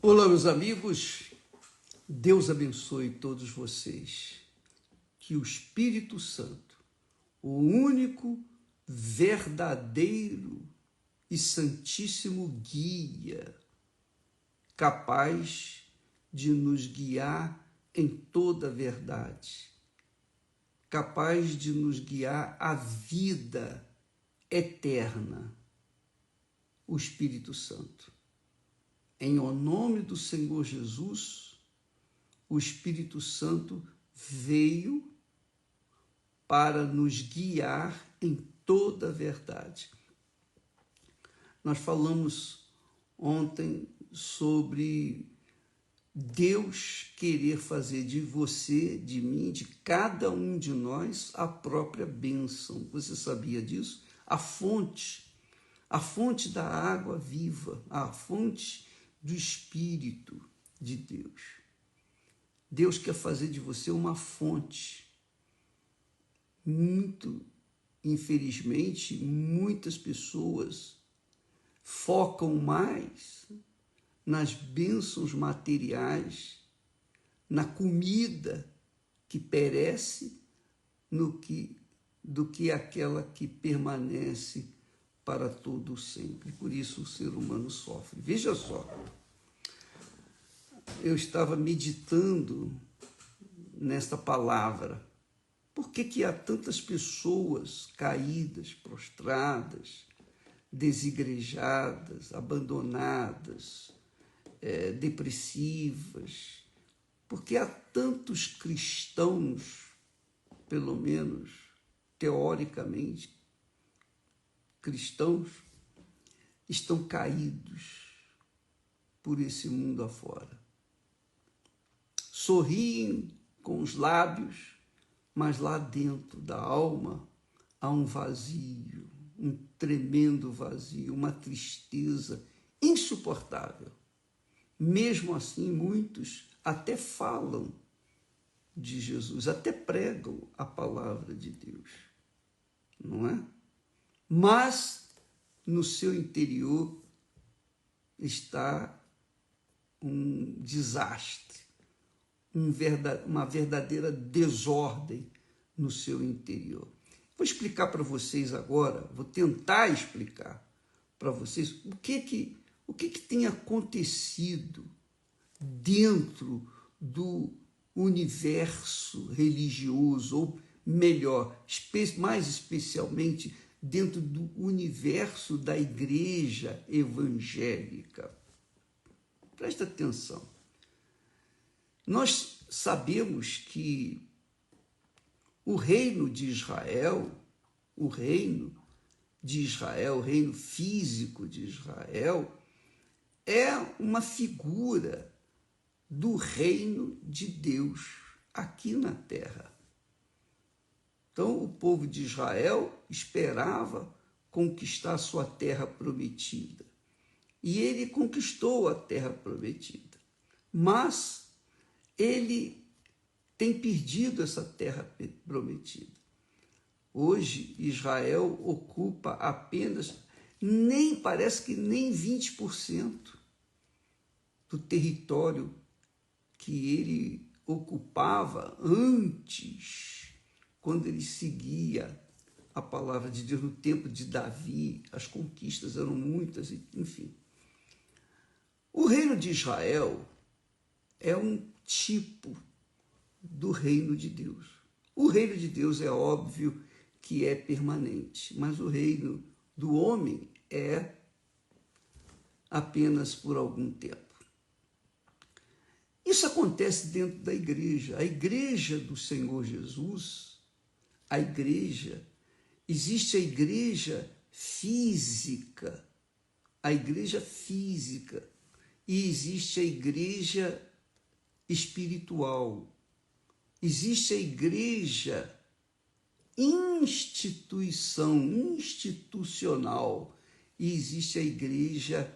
Olá, meus amigos, Deus abençoe todos vocês, que o Espírito Santo, o único, verdadeiro e santíssimo guia, capaz de nos guiar em toda a verdade, capaz de nos guiar à vida eterna, o Espírito Santo. Em nome do Senhor Jesus, o Espírito Santo veio para nos guiar em toda a verdade. Nós falamos ontem sobre Deus querer fazer de você, de mim, de cada um de nós, a própria bênção. Você sabia disso? A fonte da água viva, a fonte do Espírito de Deus. Deus quer fazer de você uma fonte. Infelizmente, muitas pessoas focam mais nas bênçãos materiais, na comida que perece, do que aquela que permanece para todo sempre. Por isso o ser humano sofre. Veja só, eu estava meditando nesta palavra. Por que há tantas pessoas caídas, prostradas, desigrejadas, abandonadas, depressivas? Por que há tantos cristãos, pelo menos teoricamente, cristãos, estão caídos por esse mundo afora? Sorriem com os lábios, mas lá dentro da alma há um vazio, um tremendo vazio, uma tristeza insuportável. Mesmo assim, muitos até falam de Jesus, até pregam a palavra de Deus, não é? Mas no seu interior está um desastre, uma verdadeira desordem no seu interior. Vou explicar para vocês agora, vou tentar explicar para vocês o que tem acontecido dentro do universo religioso, ou melhor, mais especialmente dentro do universo da igreja evangélica. Presta atenção. Nós sabemos que o reino de Israel, o reino físico de Israel, é uma figura do reino de Deus aqui na terra. Então, o povo de Israel esperava conquistar sua terra prometida. E ele conquistou a terra prometida. Mas ele tem perdido essa terra prometida. Hoje, Israel ocupa apenas, parece que nem 20% do território que ele ocupava antes, quando ele seguia a palavra de Deus no tempo de Davi. As conquistas eram muitas, enfim. O reino de Israel é um tipo do reino de Deus. O reino de Deus é óbvio que é permanente, mas o reino do homem é apenas por algum tempo. Isso acontece dentro da igreja. A igreja do Senhor Jesus, existe a igreja física, e existe a igreja espiritual. Existe a igreja institucional, e existe a igreja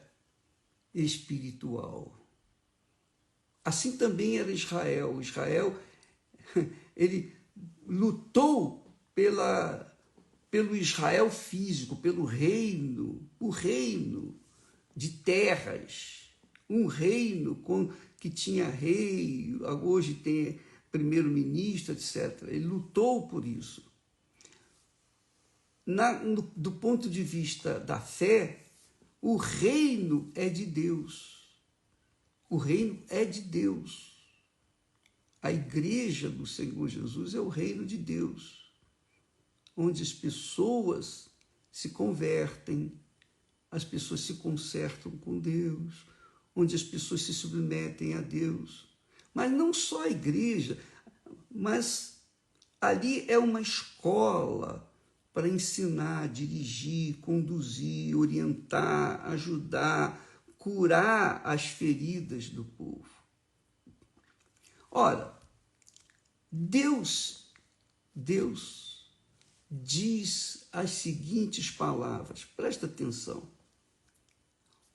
espiritual. Assim também era Israel. Israel, ele lutou pelo Israel físico, pelo reino, o reino de terras, um reino que tinha rei, hoje tem primeiro-ministro, etc. Ele lutou por isso. Do ponto de vista da fé, o reino é de Deus. O reino é de Deus. A igreja do Senhor Jesus é o reino de Deus, onde as pessoas se convertem, as pessoas se consertam com Deus, onde as pessoas se submetem a Deus. Mas não só a igreja, mas ali é uma escola para ensinar, dirigir, conduzir, orientar, ajudar, curar as feridas do povo. Ora, Deus diz as seguintes palavras, presta atenção: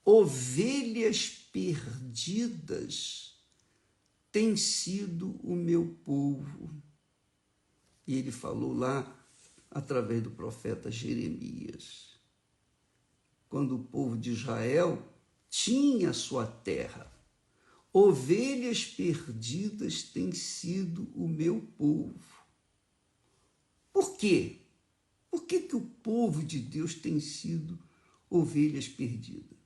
ovelhas perdidas têm sido o meu povo. E ele falou lá através do profeta Jeremias, quando o povo de Israel tinha sua terra. Ovelhas perdidas têm sido o meu povo. Por quê? Por que o povo de Deus tem sido ovelhas perdidas?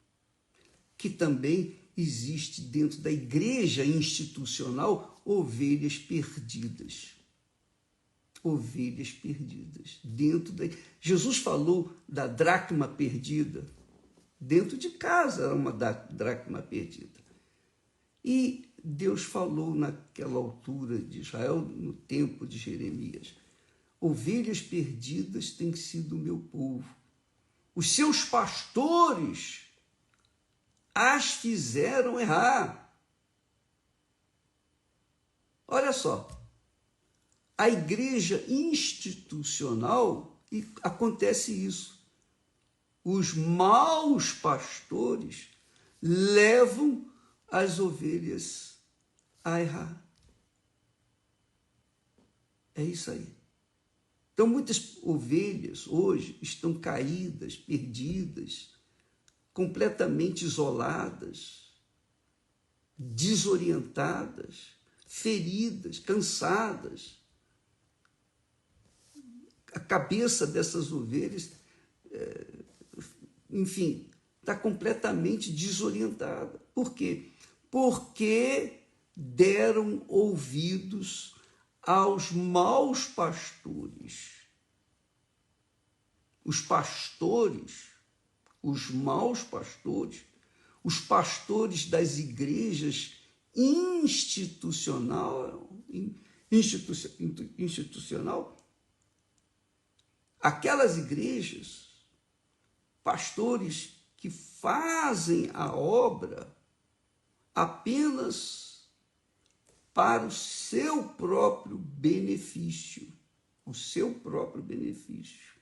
Que também existe dentro da igreja institucional ovelhas perdidas. Ovelhas perdidas. Jesus falou da dracma perdida. Dentro de casa era uma dracma perdida. E Deus falou naquela altura de Israel, no tempo de Jeremias: ovelhas perdidas têm sido o meu povo. Os seus pastores as fizeram errar. Olha só, a igreja institucional, e acontece isso. Os maus pastores levam as ovelhas a errar. É isso aí. Então, muitas ovelhas hoje estão caídas, perdidas, completamente isoladas, desorientadas, feridas, cansadas. A cabeça dessas ovelhas, enfim, está completamente desorientada. Por quê? Porque deram ouvidos aos maus pastores. Os maus pastores, os pastores das igrejas institucional, aquelas igrejas, pastores que fazem a obra apenas para o seu próprio benefício. O seu próprio benefício.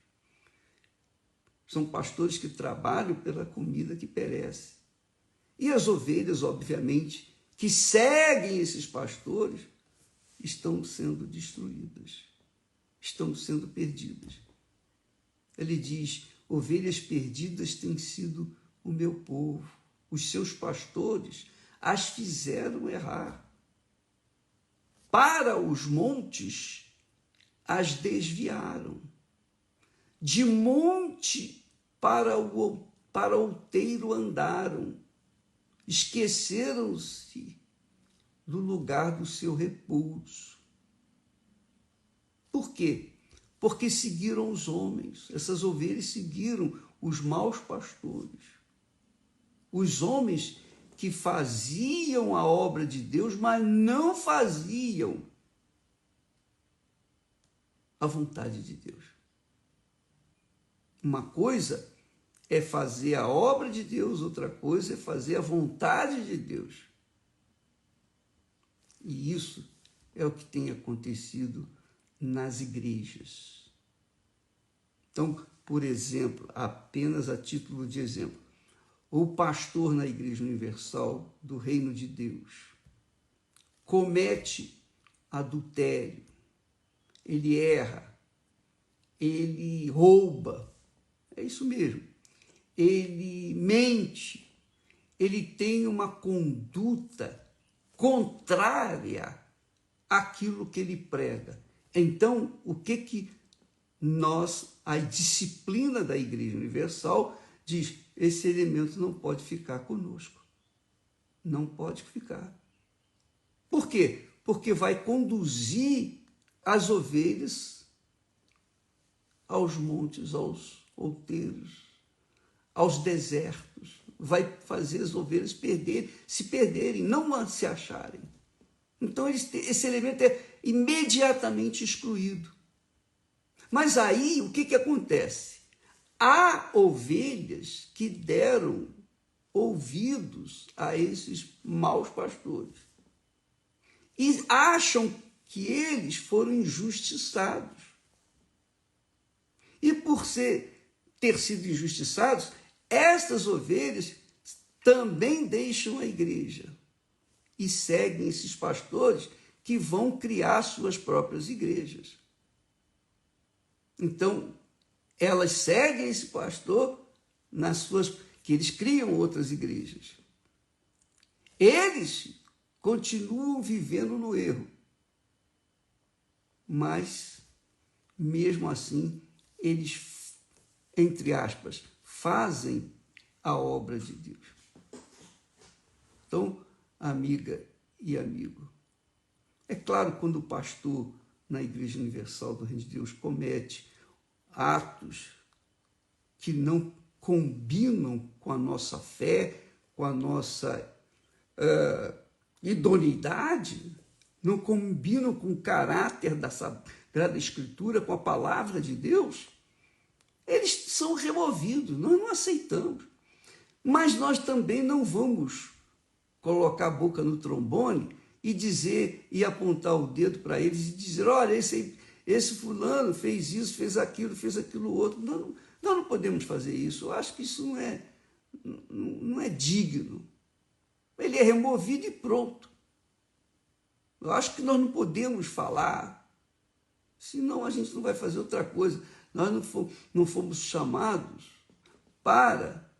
São pastores que trabalham pela comida que perece. E as ovelhas, obviamente, que seguem esses pastores, estão sendo destruídas, estão sendo perdidas. Ele diz: ovelhas perdidas têm sido o meu povo. Os seus pastores as fizeram errar. Para os montes as desviaram. De monte para outeiro andaram. Esqueceram-se do lugar do seu repouso. Por quê? Porque seguiram os homens. Essas ovelhas seguiram os maus pastores. Os homens que faziam a obra de Deus, mas não faziam a vontade de Deus. Uma coisa é fazer a obra de Deus, outra coisa é fazer a vontade de Deus. E isso é o que tem acontecido nas igrejas. Então, por exemplo, apenas a título de exemplo, o pastor na Igreja Universal do Reino de Deus comete adultério, ele erra, ele rouba, é isso mesmo, ele mente, ele tem uma conduta contrária àquilo que ele prega. Então, o que a disciplina da Igreja Universal diz? Esse elemento não pode ficar conosco. Não pode ficar. Por quê? Porque vai conduzir as ovelhas aos montes, aos outeiros, aos desertos. Vai fazer as ovelhas se perderem, não se acharem. Então, esse elemento é imediatamente excluído. Mas aí, o que acontece? Há ovelhas que deram ouvidos a esses maus pastores e acham que eles foram injustiçados. E por ter sido injustiçados, estas ovelhas também deixam a igreja e seguem esses pastores que vão criar suas próprias igrejas. Então, elas seguem esse pastor que eles criam outras igrejas. Eles continuam vivendo no erro, mas, mesmo assim, eles, entre aspas, fazem a obra de Deus. Então, amiga e amigo, é claro, quando o pastor na Igreja Universal do Reino de Deus comete atos que não combinam com a nossa fé, com a nossa idoneidade, não combinam com o caráter da Sagrada Escritura, com a palavra de Deus, eles são removidos, nós não aceitamos. Mas nós também não vamos colocar a boca no trombone e dizer, e apontar o dedo para eles e dizer, olha, esse fulano fez isso, fez aquilo outro. Nós não podemos fazer isso. Eu acho que isso não é digno. Ele é removido e pronto. Eu acho que nós não podemos falar, senão a gente não vai fazer outra coisa. Nós não fomos chamados para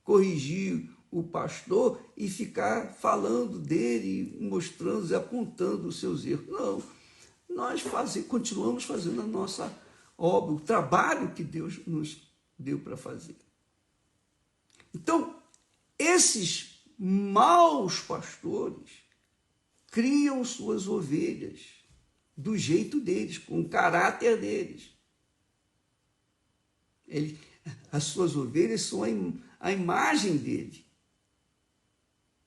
corrigir o pastor e ficar falando dele, mostrando e apontando os seus erros. Não, nós continuamos fazendo a nossa obra, o trabalho que Deus nos deu para fazer. Então, esses maus pastores criam suas ovelhas do jeito deles, com o caráter deles. As suas ovelhas são a imagem dele.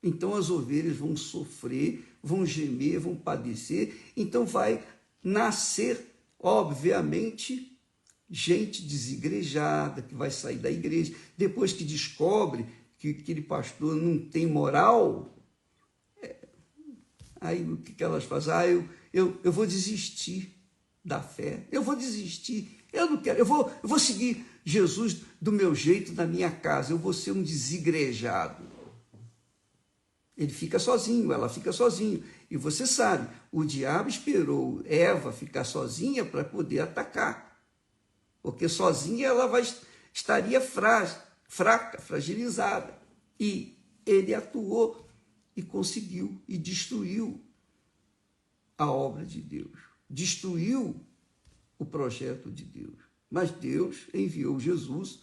Então as ovelhas vão sofrer, vão gemer, vão padecer. Então vai nascer, obviamente, gente desigrejada, que vai sair da igreja, depois que descobre que aquele pastor não tem moral, aí o que elas fazem? Eu vou desistir da fé, eu vou desistir, eu não quero, eu vou seguir Jesus do meu jeito, na minha casa, eu vou ser um desigrejado. Ele fica sozinho, ela fica sozinho. E você sabe, o diabo esperou Eva ficar sozinha para poder atacar. Porque sozinha ela estaria fraca, fragilizada. E ele atuou e conseguiu, e destruiu a obra de Deus. Destruiu o projeto de Deus. Mas Deus enviou Jesus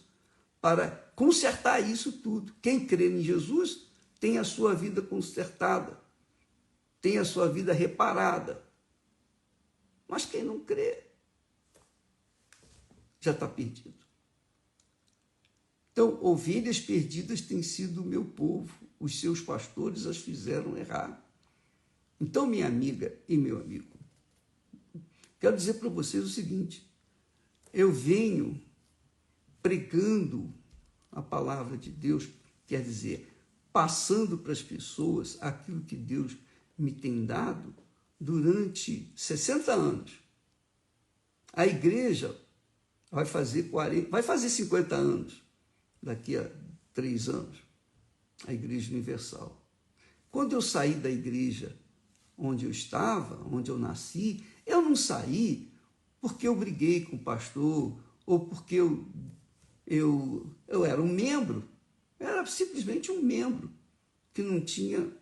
para consertar isso tudo. Quem crê em Jesus tem a sua vida consertada, tem a sua vida reparada. Mas quem não crê já está perdido. Então, ovelhas perdidas têm sido o meu povo, os seus pastores as fizeram errar. Então, minha amiga e meu amigo, quero dizer para vocês o seguinte: eu venho pregando a palavra de Deus, quer dizer, passando para as pessoas aquilo que Deus me tem dado durante 60 anos. A igreja vai fazer 50 anos, daqui a 3 anos, a Igreja Universal. Quando eu saí da igreja onde eu estava, onde eu nasci, eu não saí porque eu briguei com o pastor ou porque eu era um membro. Era simplesmente um membro que não tinha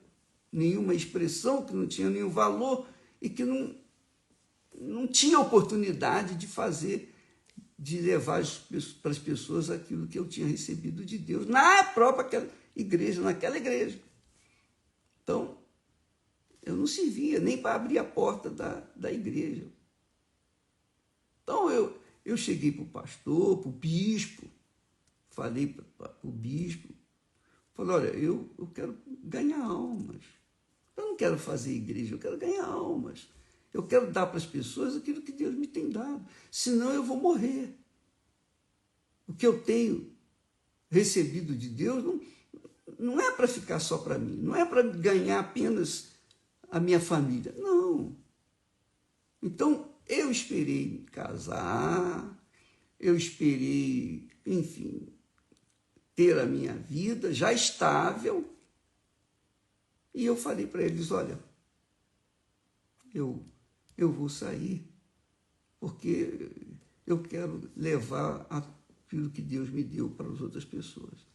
nenhuma expressão, que não tinha nenhum valor e que não tinha oportunidade de fazer, de levar para as pessoas aquilo que eu tinha recebido de Deus, na própria naquela igreja. Então, eu não servia nem para abrir a porta da igreja. Então, eu cheguei para o pastor, para o bispo, falei para o bispo, falei, olha, eu quero ganhar almas. Eu não quero fazer igreja, eu quero ganhar almas. Eu quero dar para as pessoas aquilo que Deus me tem dado. Senão eu vou morrer. O que eu tenho recebido de Deus não é para ficar só para mim. Não é para ganhar apenas a minha família. Não. Então, eu esperei casar. Eu esperei, enfim, ter a minha vida já estável. E eu falei para eles, olha, eu vou sair porque eu quero levar aquilo que Deus me deu para as outras pessoas.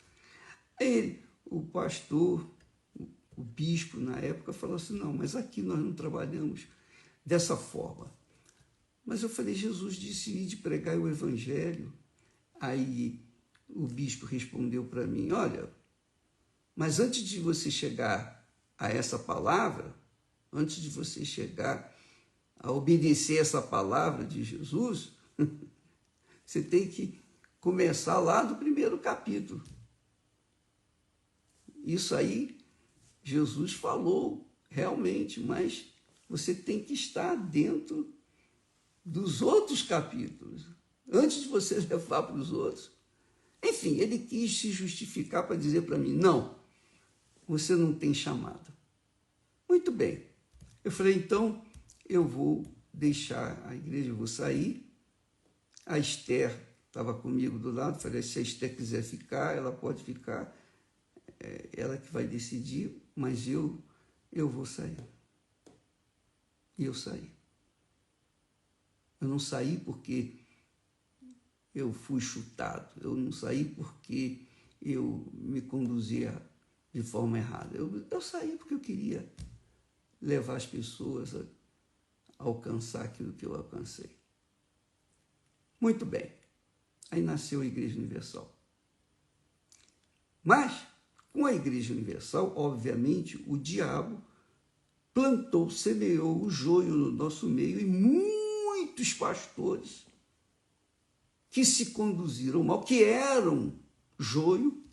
Aí o pastor, o bispo na época, falou assim, não, mas aqui nós não trabalhamos dessa forma. Mas eu falei, Jesus disse ir de pregar o evangelho. Aí o bispo respondeu para mim, olha, mas antes de você chegar a essa palavra, antes de você chegar a obedecer essa palavra de Jesus, você tem que começar lá do primeiro capítulo. Isso aí Jesus falou realmente, mas você tem que estar dentro dos outros capítulos, antes de você levar para os outros. Enfim, ele quis se justificar para dizer para mim, não, você não tem chamado. Muito bem. Eu falei, então, eu vou deixar a igreja, eu vou sair. A Esther estava comigo do lado, falei, se a Esther quiser ficar, ela pode ficar, ela que vai decidir, mas eu vou sair. E eu saí. Eu não saí porque eu fui chutado, eu não saí porque eu me conduzia de forma errada. Eu saí porque eu queria levar as pessoas a alcançar aquilo que eu alcancei. Muito bem. Aí nasceu a Igreja Universal. Mas, com a Igreja Universal, obviamente, o diabo plantou, semeou o joio no nosso meio e muitos pastores que se conduziram mal, que eram joio,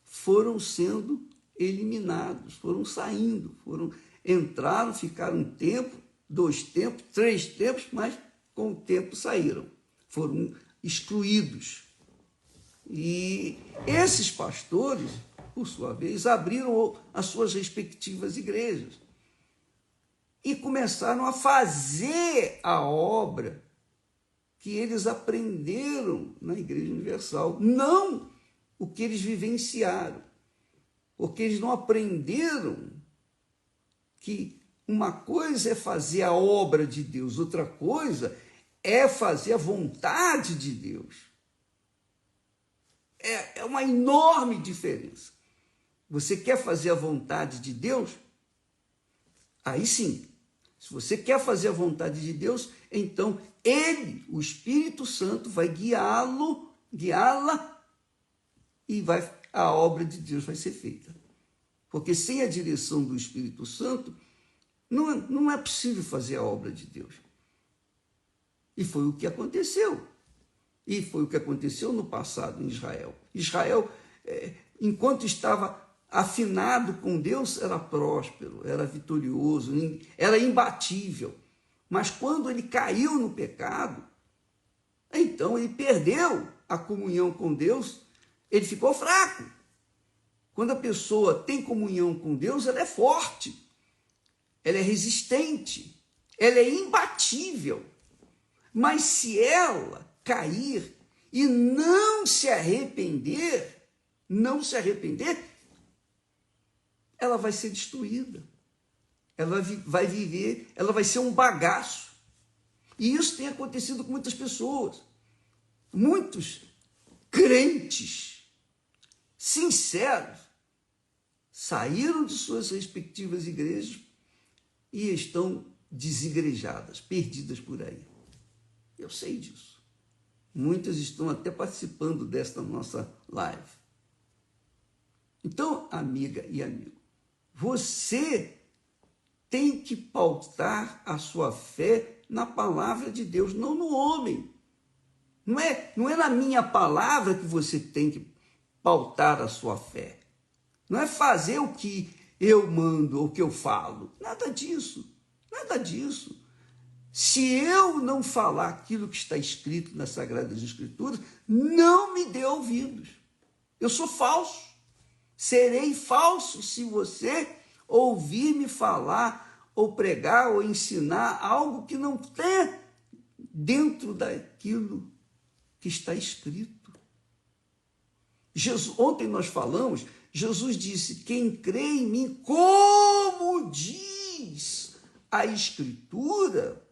foram sendo eliminados, foram saindo, entraram, ficaram um tempo, 2 tempos, 3 tempos, mas com o tempo saíram, foram excluídos. E esses pastores, por sua vez, abriram as suas respectivas igrejas e começaram a fazer a obra que eles aprenderam na Igreja Universal, não o que eles vivenciaram, porque eles não aprenderam que uma coisa é fazer a obra de Deus, outra coisa é fazer a vontade de Deus. É uma enorme diferença. Você quer fazer a vontade de Deus? Aí sim. Se você quer fazer a vontade de Deus, então ele, o Espírito Santo, vai guiá-la, e a obra de Deus vai ser feita. Porque sem a direção do Espírito Santo, não é possível fazer a obra de Deus. E foi o que aconteceu. E foi o que aconteceu no passado em Israel. Israel, enquanto estava afinado com Deus, era próspero, era vitorioso, era imbatível. Mas quando ele caiu no pecado, então ele perdeu a comunhão com Deus, ele ficou fraco. Quando a pessoa tem comunhão com Deus, ela é forte, ela é resistente, ela é imbatível. Mas se ela cair e não se arrepender, ela vai ser destruída. Ela vai viver, ela vai ser um bagaço. E isso tem acontecido com muitas pessoas. Muitos crentes sinceros, saíram de suas respectivas igrejas e estão desigrejadas, perdidas por aí. Eu sei disso. Muitas estão até participando desta nossa live. Então, amiga e amigo, você tem que pautar a sua fé na palavra de Deus, não no homem. Não é na minha palavra que você tem que pautar a sua fé. Não é fazer o que eu mando ou o que eu falo. Nada disso. Nada disso. Se eu não falar aquilo que está escrito nas Sagradas Escrituras, não me dê ouvidos. Eu sou falso. Serei falso se você ouvir-me falar ou pregar ou ensinar algo que não tem dentro daquilo que está escrito. Ontem nós falamos, Jesus disse, quem crê em mim, como diz a Escritura,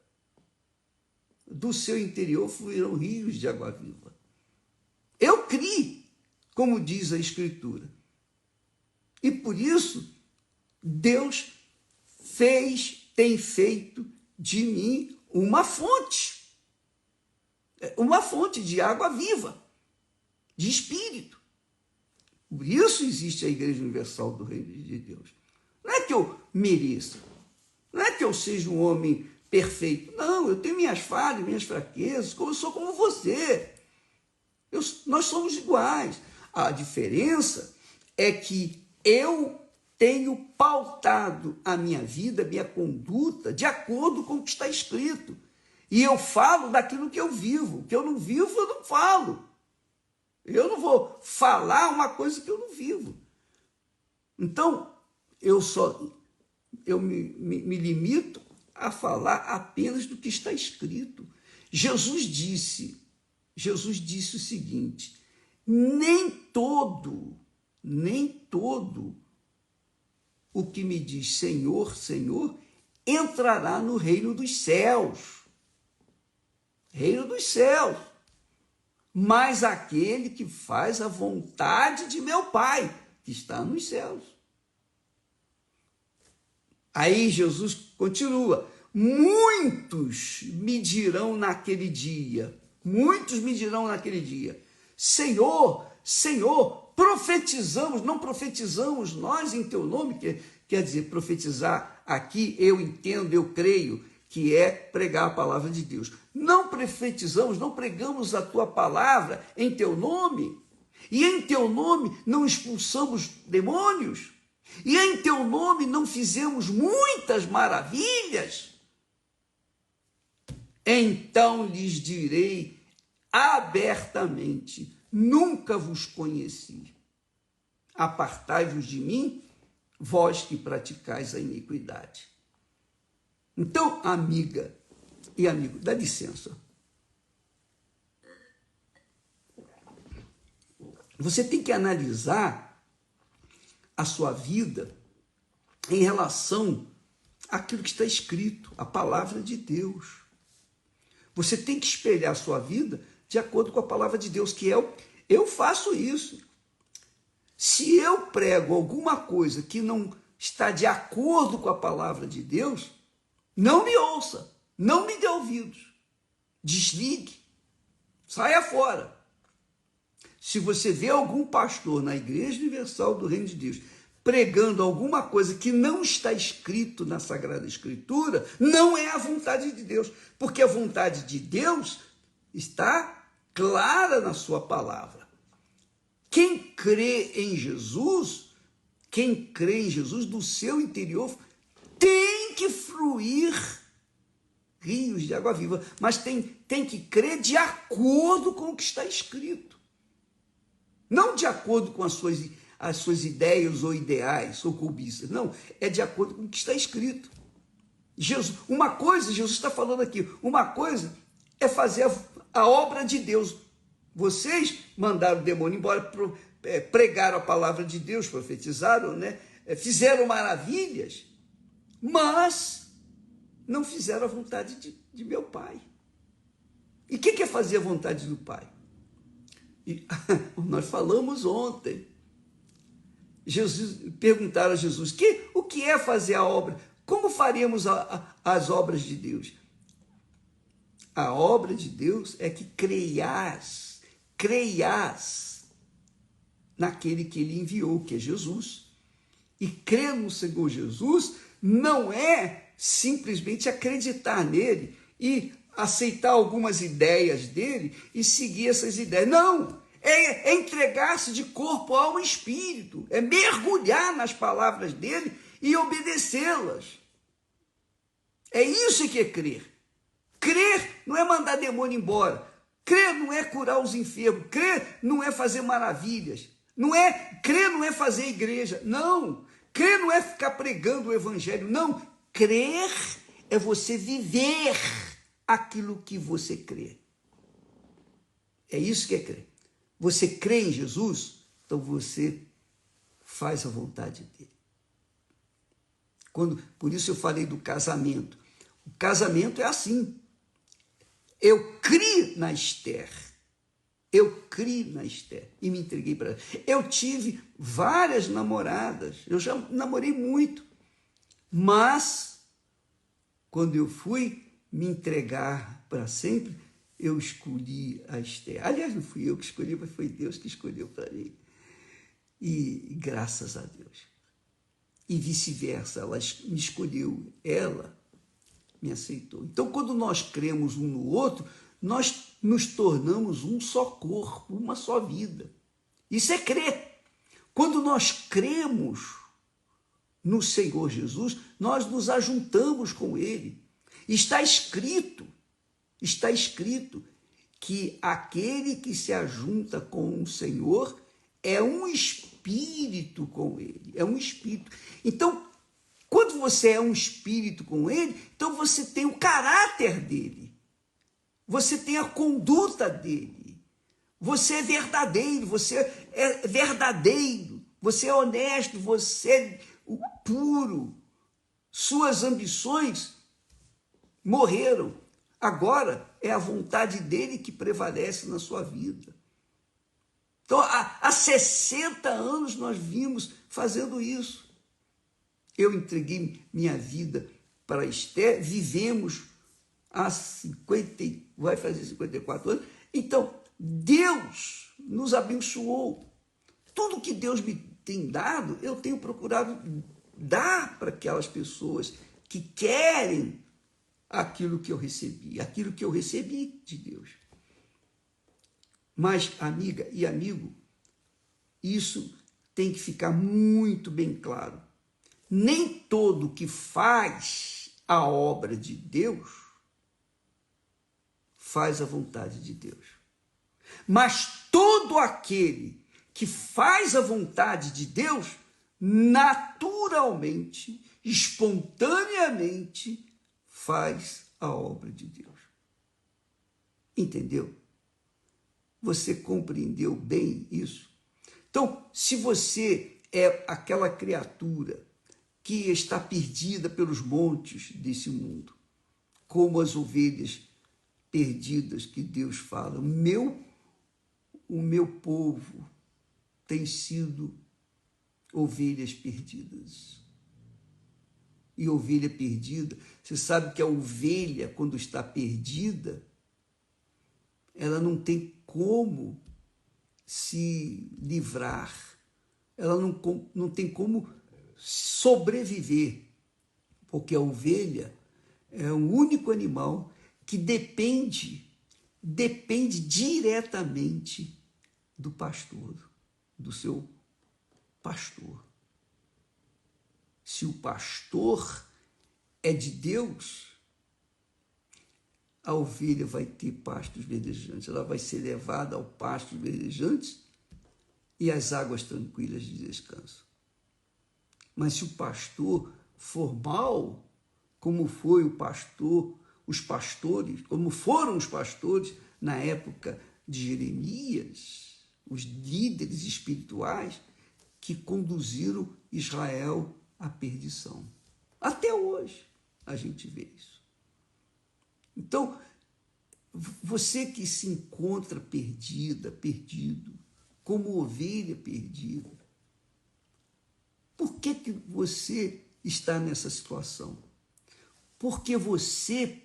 do seu interior fluirão rios de água viva. Eu criei, como diz a Escritura. E por isso, Deus tem feito de mim uma fonte de água viva, de espírito. Por isso existe a Igreja Universal do Reino de Deus. Não é que eu mereça, não é que eu seja um homem perfeito. Não, eu tenho minhas falhas, minhas fraquezas, eu sou como você. Nós somos iguais. A diferença é que eu tenho pautado a minha vida, a minha conduta, de acordo com o que está escrito. E eu falo daquilo que eu vivo. O que eu não vivo, eu não falo. Eu não vou falar uma coisa que eu não vivo. Então, eu me limito a falar apenas do que está escrito. Jesus disse o seguinte, nem todo o que me diz Senhor, Senhor, entrará no reino dos céus. Reino dos céus. Mas aquele que faz a vontade de meu Pai, que está nos céus. Aí Jesus continua, muitos me dirão naquele dia, Senhor, Senhor, não profetizamos nós em teu nome, quer dizer, profetizar aqui, eu entendo, eu creio, que é pregar a palavra de Deus. Não profetizamos, não pregamos a tua palavra em teu nome, e em teu nome não expulsamos demônios, e em teu nome não fizemos muitas maravilhas. Então lhes direi abertamente, nunca vos conheci. Apartai-vos de mim, vós que praticais a iniquidade. Então, amiga e amigo, dá licença. Você tem que analisar a sua vida em relação àquilo que está escrito, a palavra de Deus. Você tem que espelhar a sua vida de acordo com a palavra de Deus, que eu faço isso. Se eu prego alguma coisa que não está de acordo com a palavra de Deus, não me ouça, não me dê ouvidos, desligue, saia fora. Se você vê algum pastor na Igreja Universal do Reino de Deus pregando alguma coisa que não está escrito na Sagrada Escritura, não é a vontade de Deus, porque a vontade de Deus está clara na sua palavra. Quem crê em Jesus, do seu interior, tem que fluir rios de água viva, mas tem que crer de acordo com o que está escrito. Não de acordo com as suas ideias ou ideais ou cobiças. Não, é de acordo com o que está escrito. Jesus está falando aqui, uma coisa é fazer a obra de Deus. Vocês mandaram o demônio embora, pregaram a palavra de Deus, profetizaram, né? Fizeram maravilhas, mas não fizeram a vontade de meu Pai. E o que é fazer a vontade do Pai? E nós falamos ontem, perguntaram a Jesus, o que é fazer a obra? Como faremos as obras de Deus? A obra de Deus é que creias naquele que ele enviou, que é Jesus. E crer no Senhor Jesus não é simplesmente acreditar nele e aceitar algumas ideias dele e seguir essas ideias. Não! É entregar-se de corpo, alma e espírito. É mergulhar nas palavras dele e obedecê-las. É isso que é crer. Crer não é mandar demônio embora. Crer não é curar os enfermos. Crer não é fazer maravilhas. Crer não é fazer igreja. Não. Crer não é ficar pregando o evangelho. Não. Crer é você viver aquilo que você crê. É isso que é crer. Você crê em Jesus, então você faz a vontade dele. Por isso eu falei do casamento. O casamento é assim. Eu criei na Esther e me entreguei para ela. Eu tive várias namoradas, eu já namorei muito, mas quando eu fui me entregar para sempre, eu escolhi a Esther. Aliás, não fui eu que escolhi, mas foi Deus que escolheu para mim. E graças a Deus. E vice-versa, ela me escolheu, ela me aceitou. Então, quando nós cremos um no outro, nós nos tornamos um só corpo, uma só vida. Isso é crer. Quando nós cremos no Senhor Jesus, nós nos ajuntamos com ele. Está escrito que aquele que se ajunta com o Senhor é um espírito com ele, é um espírito. Então, quando você é um espírito com ele, então você tem o caráter dele, você tem a conduta dele, você é verdadeiro, você é honesto, você é puro, suas ambições morreram. Agora é a vontade dele que prevalece na sua vida. Então, há 60 anos nós vimos fazendo isso. Eu entreguei minha vida para Esther, vivemos há vai fazer 54 anos. Então, Deus nos abençoou. Tudo que Deus me tem dado, eu tenho procurado dar para aquelas pessoas que querem aquilo que eu recebi de Deus. Mas, amiga e amigo, isso tem que ficar muito bem claro. Nem todo que faz a obra de Deus faz a vontade de Deus. Mas todo aquele que faz a vontade de Deus, naturalmente, espontaneamente, faz a obra de Deus. Entendeu? Você compreendeu bem isso? Então, se você é aquela criatura que está perdida pelos montes desse mundo, como as ovelhas perdidas que Deus fala, o meu povo tem sido ovelhas perdidas. E ovelha perdida, você sabe que a ovelha, quando está perdida, ela não tem como se livrar, ela não tem como sobreviver, porque a ovelha é o único animal que depende diretamente do pastor, do seu pastor. Se o pastor é de Deus, a ovelha vai ter pastos verdejantes, ela vai ser levada ao pasto verdejantes e às águas tranquilas de descanso. Mas se o pastor for mau, como foi como foram os pastores na época de Jeremias, os líderes espirituais que conduziram Israel à perdição. Até hoje a gente vê isso. Então, você que se encontra perdido, como ovelha perdida, por que você está nessa situação? Porque você,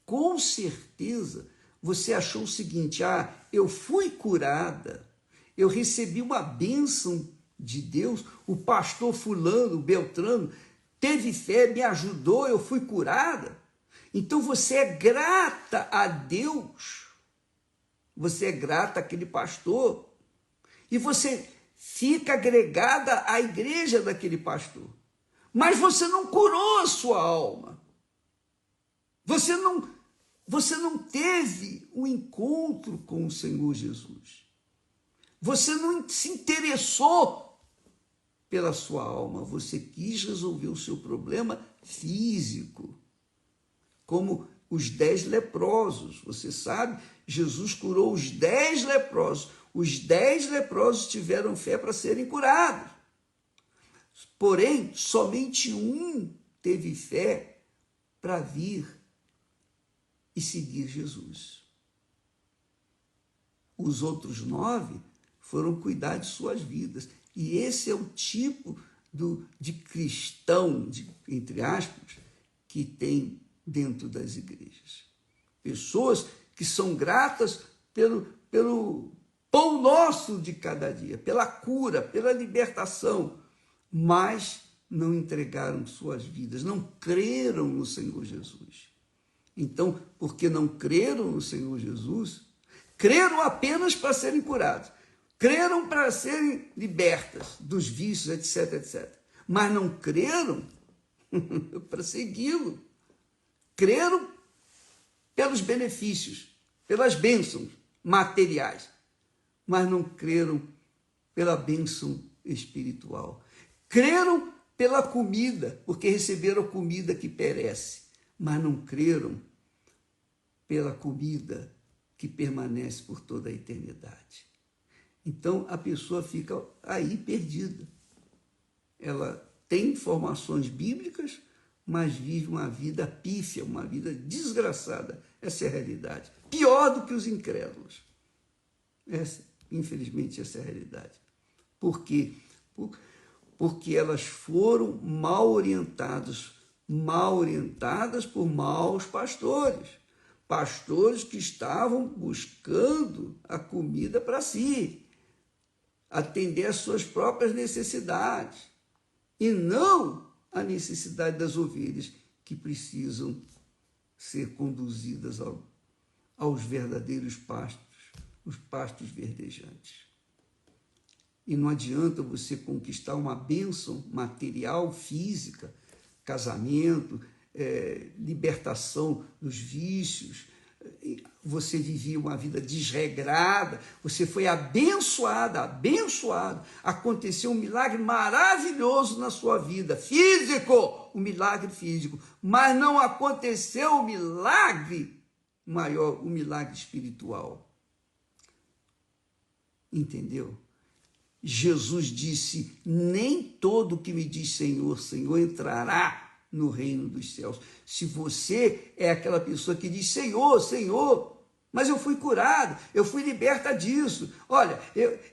com certeza, você achou o seguinte: eu fui curada, eu recebi uma bênção de Deus, o pastor fulano, Beltrano, teve fé, me ajudou, eu fui curada. Então você é grata a Deus, você é grata àquele pastor, e você fica agregada à igreja daquele pastor. Mas você não curou a sua alma. Você não teve um encontro com o Senhor Jesus. Você não se interessou pela sua alma. Você quis resolver o seu problema físico. Como os 10 leprosos. Você sabe, Jesus curou os 10 leprosos. Os 10 leprosos tiveram fé para serem curados. Porém, somente um teve fé para vir e seguir Jesus. Os outros 9 foram cuidar de suas vidas. E esse é o tipo de cristão, entre aspas, que tem dentro das igrejas. Pessoas que são gratas pelo pão nosso de cada dia, pela cura, pela libertação, mas não entregaram suas vidas, não creram no Senhor Jesus. Então, porque não creram no Senhor Jesus, creram apenas para serem curados, creram para serem libertas dos vícios, etc, etc. Mas não creram para segui-lo. Creram pelos benefícios, pelas bênçãos materiais, mas não creram pela bênção espiritual. Creram pela comida, porque receberam comida que perece, mas não creram pela comida que permanece por toda a eternidade. Então, a pessoa fica aí perdida. Ela tem informações bíblicas, mas vive uma vida pífia, uma vida desgraçada. Essa é a realidade. Pior do que os incrédulos. Infelizmente, essa é a realidade. Por quê? Porque elas foram mal orientadas por maus pastores. Pastores que estavam buscando a comida para si, atender às suas próprias necessidades, e não a necessidade das ovelhas que precisam ser conduzidas aos verdadeiros pastos, os pastos verdejantes. E não adianta você conquistar uma bênção material, física, casamento, libertação dos vícios. Você vivia uma vida desregrada, você foi abençoado. Aconteceu um milagre maravilhoso na sua vida, físico, um milagre físico, mas não aconteceu o milagre maior, o milagre espiritual. Entendeu? Jesus disse: nem todo que me diz Senhor, Senhor entrará no reino dos céus. Se você é aquela pessoa que diz Senhor, Senhor, mas eu fui curado, eu fui liberta disso. Olha,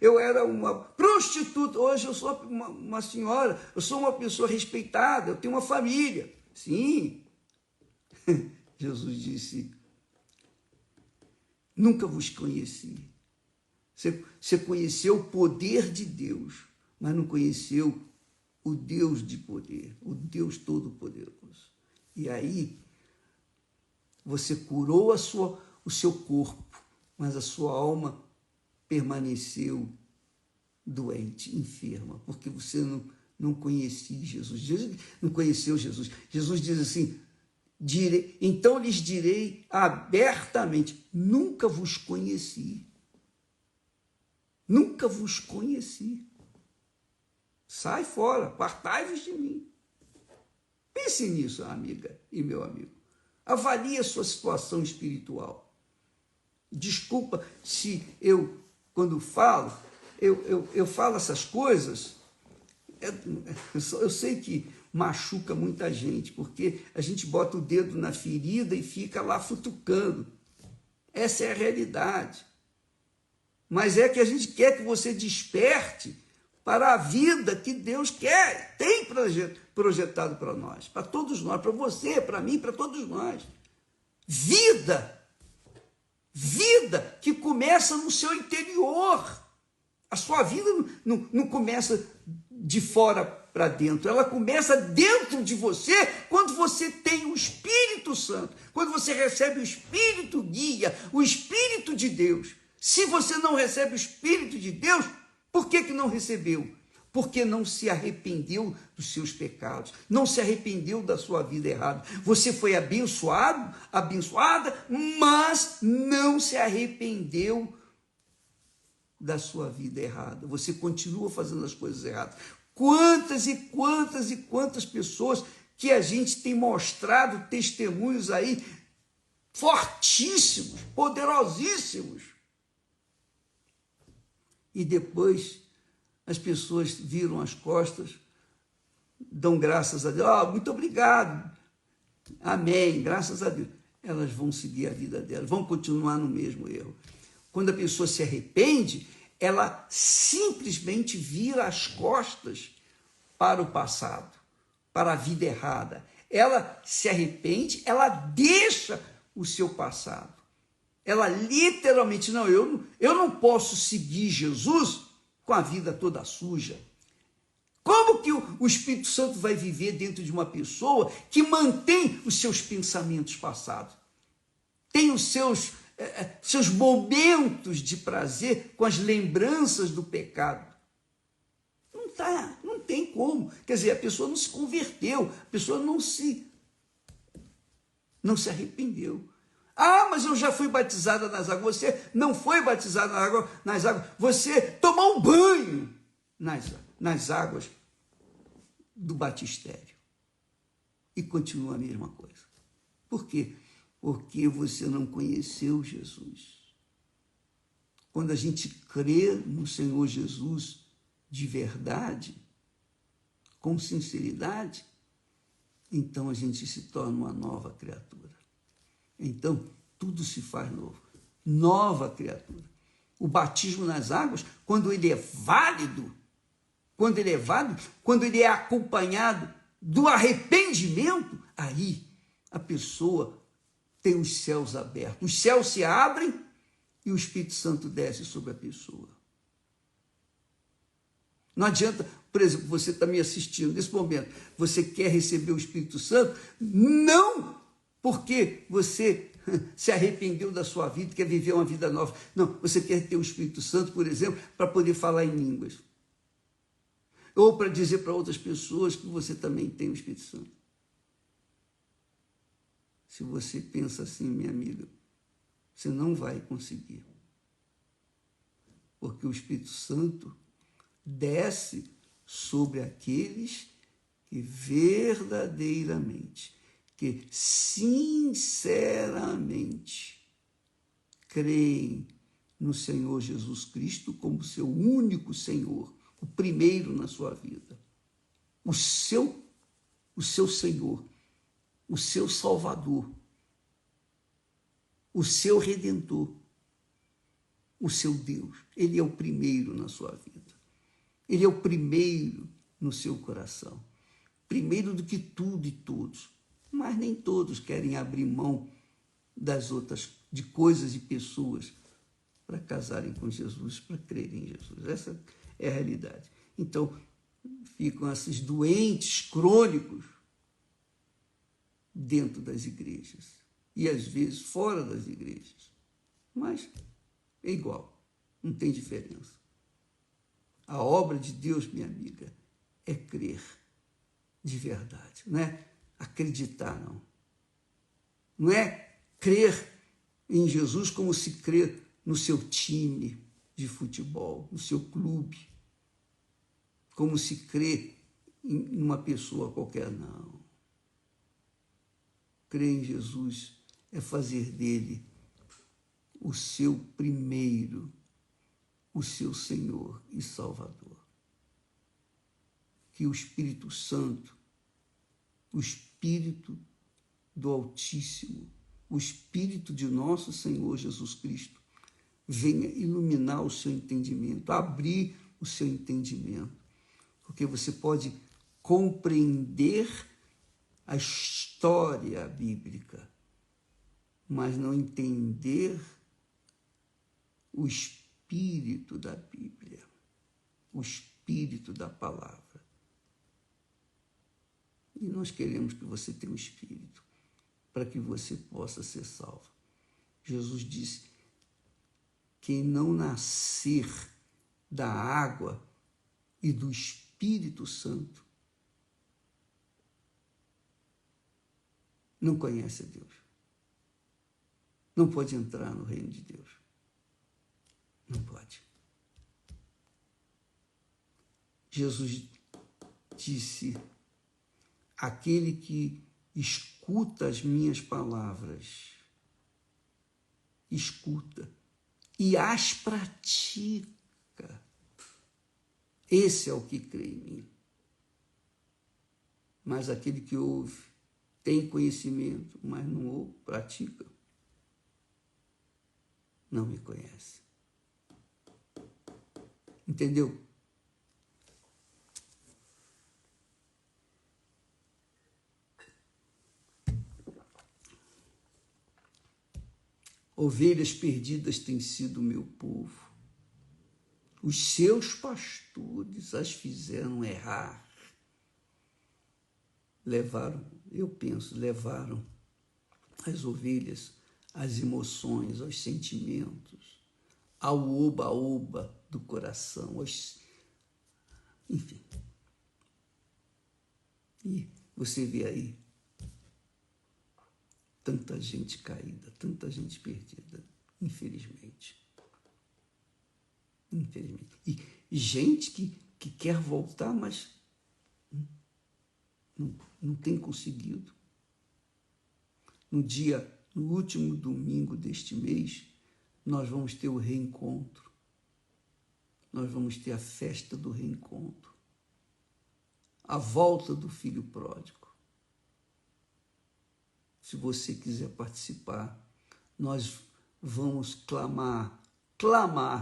eu era uma prostituta, hoje eu sou uma senhora, eu sou uma pessoa respeitada, eu tenho uma família. Sim, Jesus disse: nunca vos conheci. Você conheceu o poder de Deus, mas não conheceu o Deus de poder, o Deus Todo-Poderoso. E aí, você curou o seu corpo, mas a sua alma permaneceu doente, enferma, porque você não conhecia Jesus. Não conheceu Jesus. Jesus diz assim: então lhes direi abertamente, nunca vos conheci. Nunca vos conheci. Sai fora, apartai-vos de mim. Pense nisso, amiga e meu amigo. Avalie a sua situação espiritual. Desculpa se quando falo, eu falo essas coisas, eu sei que machuca muita gente, porque a gente bota o dedo na ferida e fica lá futucando. Essa é a realidade. Mas é que a gente quer que você desperte para a vida que Deus quer, tem projetado para nós, para todos nós, para você, para mim, para todos nós. Vida que começa no seu interior. A sua vida não começa de fora para dentro, ela começa dentro de você, quando você tem o Espírito Santo, quando você recebe o Espírito guia, o Espírito de Deus. Se você não recebe o Espírito de Deus, por que não recebeu? Porque não se arrependeu dos seus pecados, não se arrependeu da sua vida errada. Você foi abençoado, abençoada, mas não se arrependeu da sua vida errada. Você continua fazendo as coisas erradas. Quantas e quantas e quantas pessoas que a gente tem mostrado testemunhos aí fortíssimos, poderosíssimos. E depois as pessoas viram as costas, dão graças a Deus. Muito obrigado. Amém. Graças a Deus. Elas vão seguir a vida delas, vão continuar no mesmo erro. Quando a pessoa se arrepende, ela simplesmente vira as costas para o passado, para a vida errada. Ela se arrepende, ela deixa o seu passado. Ela literalmente, eu não posso seguir Jesus com a vida toda suja. Como que o Espírito Santo vai viver dentro de uma pessoa que mantém os seus pensamentos passados? Tem os seus momentos de prazer com as lembranças do pecado. Não tem como. Quer dizer, a pessoa não se converteu, a pessoa não se arrependeu. Mas eu já fui batizada nas águas. Você não foi batizada nas águas, você tomou um banho nas águas do batistério. E continua a mesma coisa. Por quê? Porque você não conheceu Jesus. Quando a gente crê no Senhor Jesus de verdade, com sinceridade, então a gente se torna uma nova criatura. Então, tudo se faz novo. Nova criatura. O batismo nas águas, quando ele é válido, quando ele é acompanhado do arrependimento, aí a pessoa tem os céus abertos. Os céus se abrem e o Espírito Santo desce sobre a pessoa. Não adianta, por exemplo, você está me assistindo nesse momento, você quer receber o Espírito Santo, não porque você se arrependeu da sua vida, quer viver uma vida nova. Não, você quer ter o Espírito Santo, por exemplo, para poder falar em línguas. Ou para dizer para outras pessoas que você também tem o Espírito Santo. Se você pensa assim, minha amiga, você não vai conseguir. Porque o Espírito Santo desce sobre aqueles que verdadeiramente, que sinceramente creem no Senhor Jesus Cristo como seu único Senhor, o primeiro na sua vida, o seu Senhor, o seu Salvador, o seu Redentor, o seu Deus. Ele é o primeiro na sua vida. Ele é o primeiro no seu coração. Primeiro do que tudo e todos. Mas nem todos querem abrir mão de coisas e pessoas para casarem com Jesus, para crerem em Jesus. Essa é a realidade. Então, ficam esses doentes crônicos dentro das igrejas e às vezes fora das igrejas. Mas é igual, não tem diferença. A obra de Deus, minha amiga, é crer de verdade, não é acreditar, não. Não é crer em Jesus como se crê no seu time de futebol, no seu clube, como se crê em uma pessoa qualquer, não. Crer em Jesus é fazer dele o seu primeiro, o seu Senhor e Salvador. Que o Espírito Santo, o Espírito do Altíssimo, o Espírito de nosso Senhor Jesus Cristo, venha iluminar o seu entendimento, abrir o seu entendimento, porque você pode compreender a história bíblica, mas não entender o espírito da Bíblia, o espírito da palavra. E nós queremos que você tenha um espírito para que você possa ser salvo. Jesus disse: quem não nascer da água e do Espírito Santo não conhece a Deus. Não pode entrar no reino de Deus. Não pode. Jesus disse: aquele que escuta as minhas palavras, escuta, e as pratica, esse é o que crê em mim. Mas aquele que ouve, tem conhecimento, mas não ouve, pratica, não me conhece. Entendeu? Ovelhas perdidas têm sido o meu povo. Os seus pastores as fizeram errar. Levaram as ovelhas às emoções, aos sentimentos, ao oba-oba do coração, enfim. E você vê aí tanta gente caída, tanta gente perdida, infelizmente. Infelizmente. E gente que quer voltar, mas não tem conseguido. No último domingo deste mês, nós vamos ter o reencontro. Nós vamos ter a festa do reencontro. A volta do filho pródigo. Se você quiser participar, nós vamos clamar,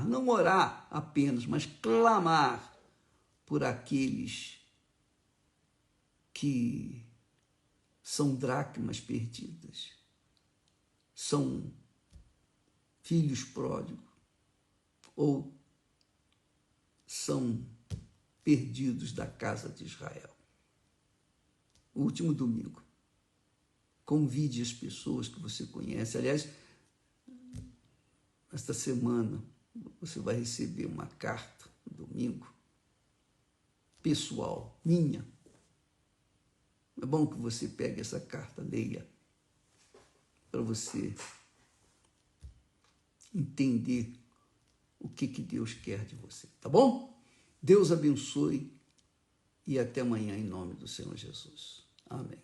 não orar apenas, mas clamar por aqueles que são dracmas perdidas, são filhos pródigos, ou são perdidos da casa de Israel. O último domingo. Convide as pessoas que você conhece. Aliás, esta semana você vai receber uma carta, no domingo, pessoal, minha. É bom que você pegue essa carta, leia, para você entender o que Deus quer de você, tá bom? Deus abençoe e até amanhã em nome do Senhor Jesus. Amém.